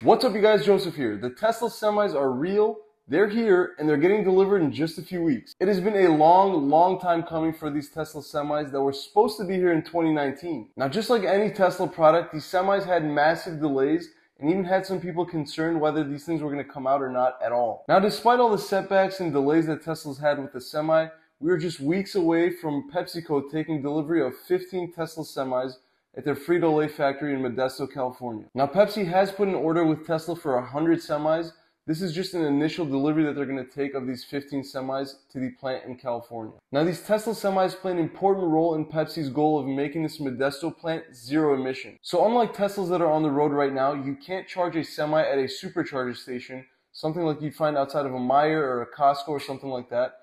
What's up, you guys? Joseph here. The Tesla semis are real, they're here, and they're getting delivered in just a few weeks. It has been a long time coming for these Tesla semis that were supposed to be here in 2019. Now, just like any Tesla product, these semis had massive delays and even had some people concerned whether these things were going to come out or not at all. Now, despite all the setbacks and delays that Tesla's had with the semi, we were just weeks away from PepsiCo taking delivery of 15 Tesla semis at their Frito-Lay factory in Modesto, California. Now, Pepsi has put an order with Tesla for 100 semis. This is just an initial delivery that they're going to take of these 15 semis to the plant in California. Now, these Tesla semis play an important role in Pepsi's goal of making this Modesto plant zero emission. So unlike Teslas that are on the road right now, you can't charge a semi at a supercharger station, something like you'd find outside of a Meijer or a Costco or something like that.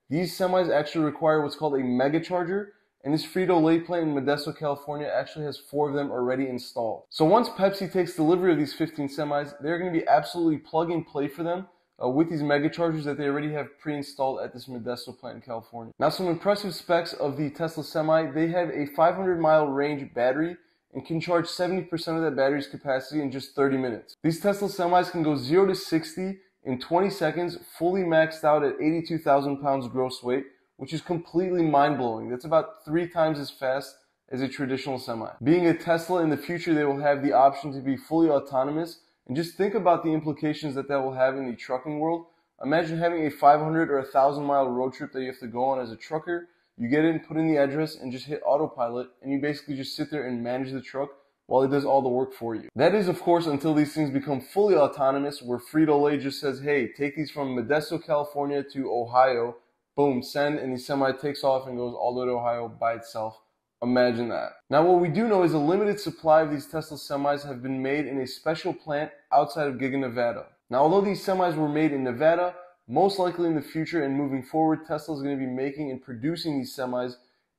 These semis actually require what's called a mega charger, and this Frito-Lay plant in Modesto, California actually has 4 of them already installed. So once Pepsi takes delivery of these 15 semis, they're going to be absolutely plug and play for them with these mega chargers that they already have pre-installed at this Modesto plant in California. Now, some impressive specs of the Tesla semi: they have a 500-mile range battery and can charge 70% of that battery's capacity in just 30 minutes. These Tesla semis can go 0 to 60 in 20 seconds, fully maxed out at 82,000 pounds gross weight, which is completely mind-blowing. That's about 3 times as fast as a traditional semi. Being a Tesla, in the future, they will have the option to be fully autonomous, and just think about the implications that will have in the trucking world. Imagine having a 500 or 1,000-mile road trip that you have to go on as a trucker. You get in, put in the address, and just hit autopilot, and you basically just sit there and manage the truck while it does all the work for you. That is, of course, until these things become fully autonomous, where Frito-Lay just says, hey, take these from Modesto, California to Ohio, boom, send, and the semi takes off and goes all the way to Ohio by itself. Imagine that. Now, what we do know is a limited supply of these Tesla semis have been made in a special plant outside of Giga, Nevada. Now, although these semis were made in Nevada, most likely in the future and moving forward, Tesla is going to be making and producing these semis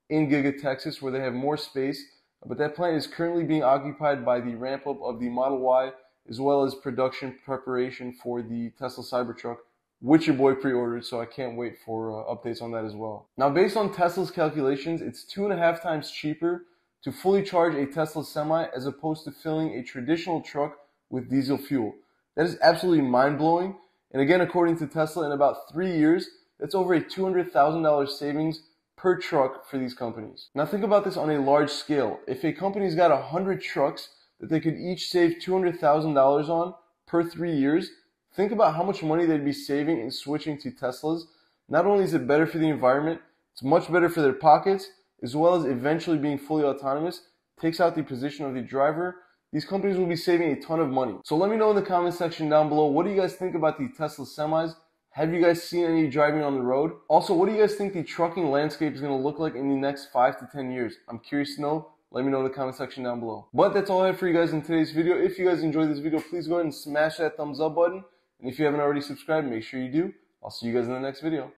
in Giga, Texas, where they have more space. But that plant is currently being occupied by the ramp up of the Model Y, as well as production preparation for the Tesla Cybertruck, which your boy pre-ordered, so I can't wait for updates on that as well. Now, based on Tesla's calculations, it's 2.5 times cheaper to fully charge a Tesla semi as opposed to filling a traditional truck with diesel fuel. That is absolutely mind-blowing. And again, according to Tesla, in about 3 years, that's over a $200,000 savings per truck for these companies. Now, think about this on a large scale. If a company's got 100 trucks that they could each save $200,000 on per 3 years, think about how much money they'd be saving in switching to Teslas. Not only is it better for the environment, it's much better for their pockets, as well as eventually being fully autonomous, takes out the position of the driver. These companies will be saving a ton of money. So let me know in the comment section down below, what do you guys think about the Tesla semis? Have you guys seen any driving on the road? Also, what do you guys think the trucking landscape is going to look like in the next 5 to 10 years? I'm curious to know. Let me know in the comment section down below. But that's all I have for you guys in today's video. If you guys enjoyed this video, please go ahead and smash that thumbs up button. And if you haven't already subscribed, make sure you do. I'll see you guys in the next video.